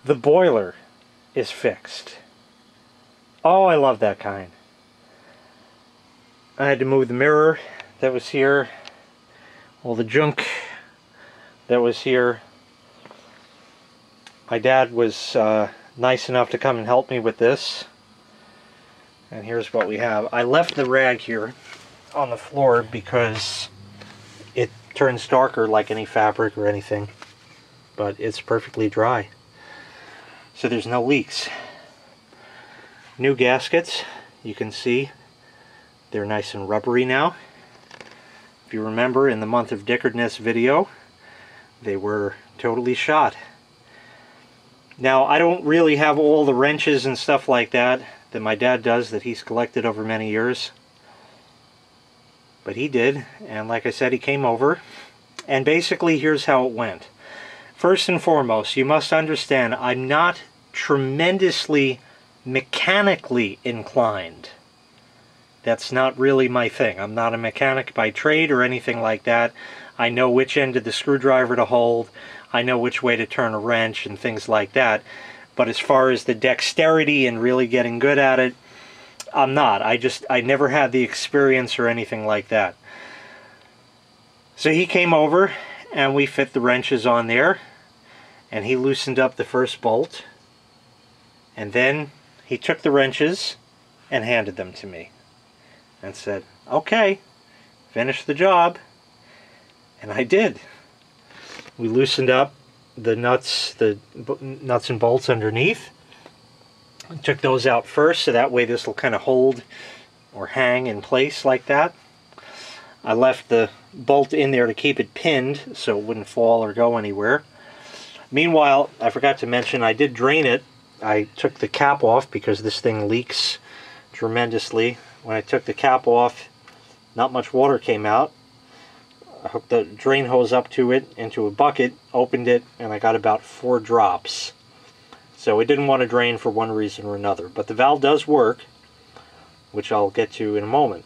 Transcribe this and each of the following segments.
the boiler is fixed. Oh, I love that kind. I had to move the mirror that was here, all the junk that was here. My dad was nice enough to come and help me with this. And here's what we have. I left the rag here on the floor because it turns darker like any fabric or anything, but it's perfectly dry. So there's no leaks. New gaskets, you can see they're nice and rubbery now. If you remember in the month of Dickardness video, they were totally shot. Now I don't really have all the wrenches and stuff like that my dad does, that he's collected over many years. But he did, and like I said, he came over, and basically here's how it went. First and foremost, you must understand I'm not tremendously mechanically inclined. That's not really my thing. I'm not a mechanic by trade or anything like that. I know which end of the screwdriver to hold. I know which way to turn a wrench and things like that. But as far as the dexterity and really getting good at it, I'm not. I never had the experience or anything like that. So he came over and we fit the wrenches on there, and he loosened up the first bolt, and then he took the wrenches and handed them to me and said, okay, finish the job. And I did. We loosened up the nuts and bolts underneath. I took those out first, so that way this will kind of hold or hang in place like that. I left the bolt in there to keep it pinned so it wouldn't fall or go anywhere. Meanwhile, I forgot to mention, I did drain it. I took the cap off because this thing leaks tremendously. When I took the cap off, not much water came out. I hooked the drain hose up to it into a bucket, opened it, and I got about 4 drops. So it didn't want to drain for one reason or another. But the valve does work, which I'll get to in a moment.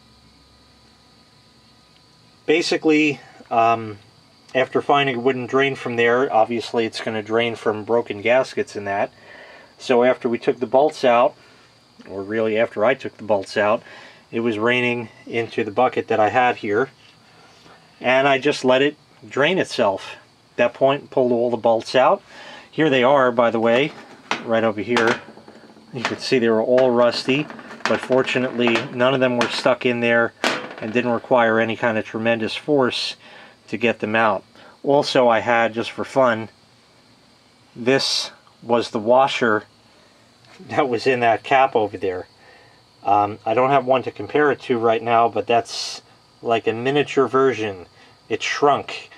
Basically, after finding it wouldn't drain from there, obviously it's going to drain from broken gaskets and that. So after we took the bolts out, or really after I took the bolts out, it was raining into the bucket that I had here. And I just let it drain itself. At that point, pulled all the bolts out. Here they are, by the way, right over here. You can see they were all rusty, but fortunately none of them were stuck in there and didn't require any kind of tremendous force to get them out. Also, I had, just for fun, this was the washer that was in that cap over there. I don't have one to compare it to right now, but that's like a miniature version. It shrunk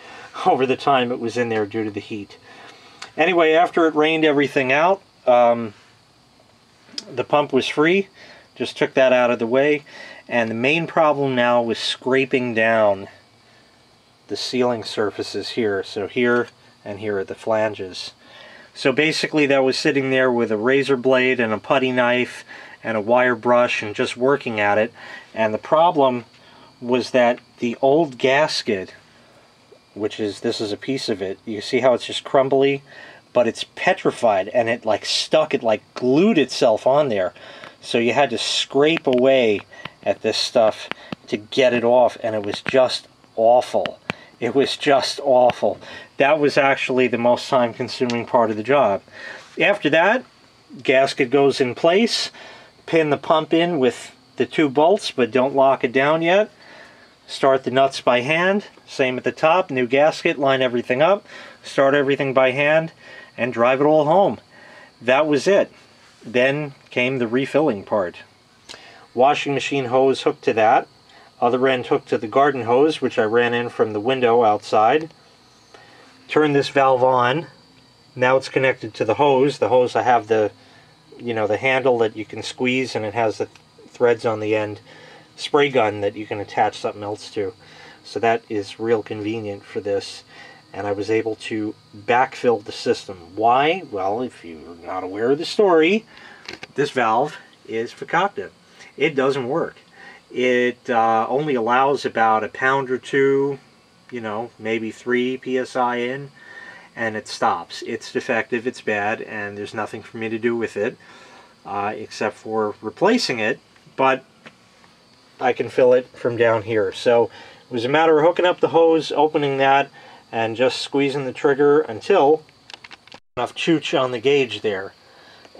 over the time it was in there due to the heat. Anyway, after it rained everything out, the pump was free. Just took that out of the way, and the main problem now was scraping down the sealing surfaces here. So here and here are the flanges. So basically that was sitting there with a razor blade and a putty knife and a wire brush and just working at it. And the problem was that the old gasket, which is, this is a piece of it, you see how it's just crumbly, but it's petrified, and it like stuck, it like glued itself on there. So you had to scrape away at this stuff to get it off, and it was just awful. It was just awful. That was actually the most time-consuming part of the job. After that, gasket goes in place, pin the pump in with the 2 bolts, but don't lock it down yet. Start the nuts by hand, same at the top, new gasket, line everything up, start everything by hand, and drive it all home. That was it. Then came the refilling part. Washing machine hose hooked to that. Other end hooked to the garden hose, which I ran in from the window outside. Turn this valve on. Now it's connected to the hose. The hose, I have the, the handle that you can squeeze, and it has the threads on the end. Spray gun that you can attach something else to. So that is real convenient for this. And I was able to backfill the system. Why? Well, if you're not aware of the story, this valve is fakakta. It doesn't work. It only allows about a pound or 2, maybe 3 psi in. and it stops. It's defective, it's bad, and there's nothing for me to do with it except for replacing it, but I can fill it from down here. So it was a matter of hooking up the hose, opening that, and just squeezing the trigger until enough chooch on the gauge there.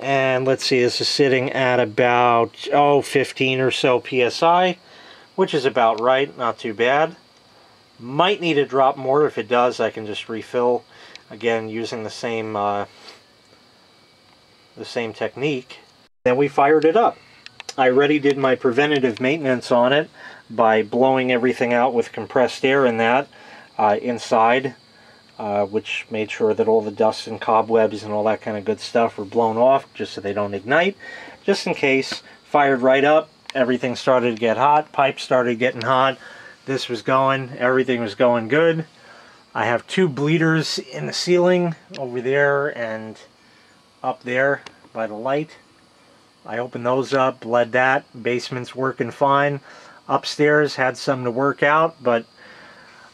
And let's see, this is sitting at about 15 or so psi, which is about right, not too bad. Might need a drop more. If it does, I can just refill again using the same technique. Then we fired it up. I already did my preventative maintenance on it by blowing everything out with compressed air in that inside, which made sure that all the dust and cobwebs and all that kind of good stuff were blown off just so they don't ignite. Just in case. Fired right up. Everything started to get hot. Pipes started getting hot. This was going. Everything was going good. I have 2 bleeders in the ceiling over there and up there by the light. I opened those up, bled that. Basement's working fine. Upstairs had some to work out, but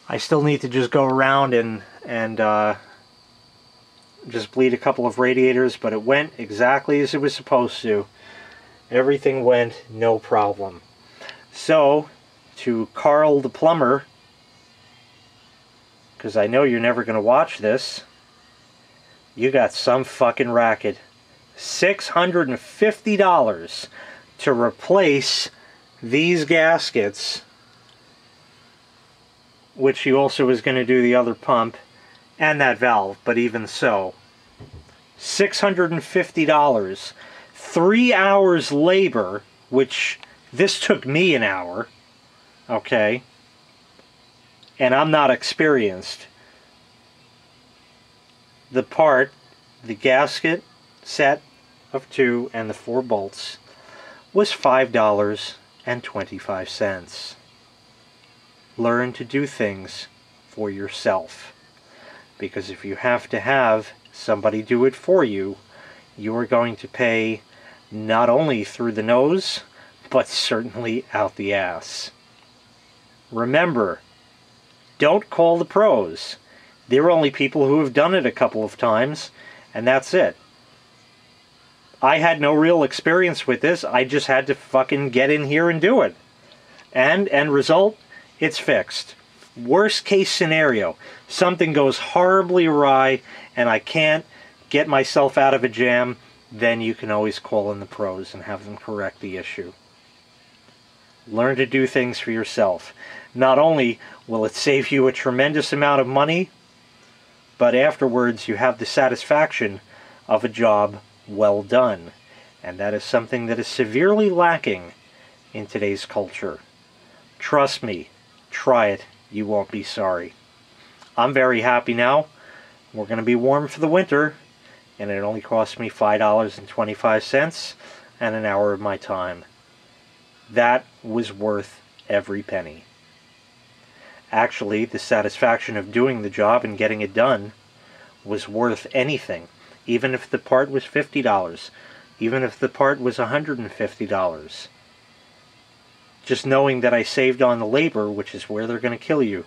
I still need to just go around and just bleed a couple of radiators, but it went exactly as it was supposed to. Everything went no problem. So, to Carl the plumber, because I know you're never going to watch this, you got some fucking racket. $650 to replace these gaskets, which he also was going to do the other pump and that valve, but even so, $650. 3 hours labor, which this took me an hour, okay, and I'm not experienced. The part, the gasket set of 2 and the 4 bolts was $5.25. Learn to do things for yourself, because if you have to have somebody do it for you, you are going to pay not only through the nose, but certainly out the ass. Remember, don't call the pros. They're only people who have done it a couple of times, and that's it. I had no real experience with this. I just had to fucking get in here and do it. And end result, it's fixed. Worst case scenario, something goes horribly awry and I can't get myself out of a jam, then you can always call in the pros and have them correct the issue. Learn to do things for yourself. Not only will it save you a tremendous amount of money, but afterwards you have the satisfaction of a job well done. And that is something that is severely lacking in today's culture. Trust me, try it, you won't be sorry. I'm very happy now. We're going to be warm for the winter, and it only cost me $5.25 and an hour of my time. That was worth every penny. Actually, the satisfaction of doing the job and getting it done was worth anything, even if the part was $50, even if the part was $150. Just knowing that I saved on the labor, which is where they're going to kill you,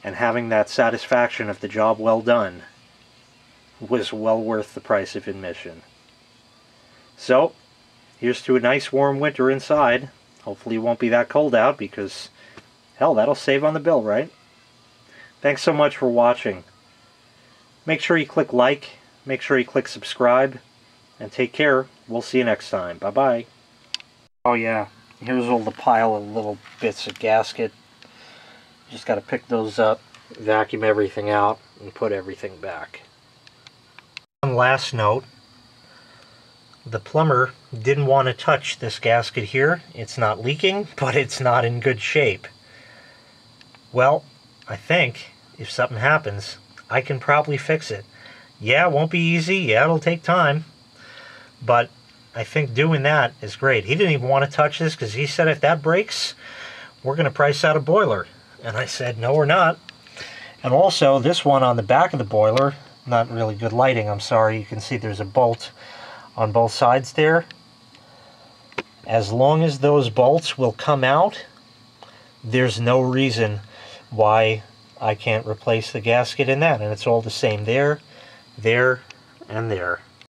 and having that satisfaction of the job well done was well worth the price of admission. So, here's to a nice warm winter inside. Hopefully it won't be that cold out, because hell, that'll save on the bill, right? Thanks so much for watching. Make sure you click like, make sure you click subscribe, and take care. We'll see you next time. Bye-bye. Oh yeah, here's all the pile of little bits of gasket. Just got to pick those up, vacuum everything out, and put everything back. One last note. The plumber didn't want to touch this gasket here. It's not leaking, but it's not in good shape. Well, I think if something happens, I can probably fix it. Yeah, it won't be easy. Yeah, it'll take time. But I think doing that is great. He didn't even want to touch this because he said if that breaks, we're going to price out a boiler. And I said, no, we're not. And also, this one on the back of the boiler, not really good lighting, I'm sorry. You can see there's a bolt on both sides there. As long as those bolts will come out, there's no reason why I can't replace the gasket in that, and it's all the same there, there, and there.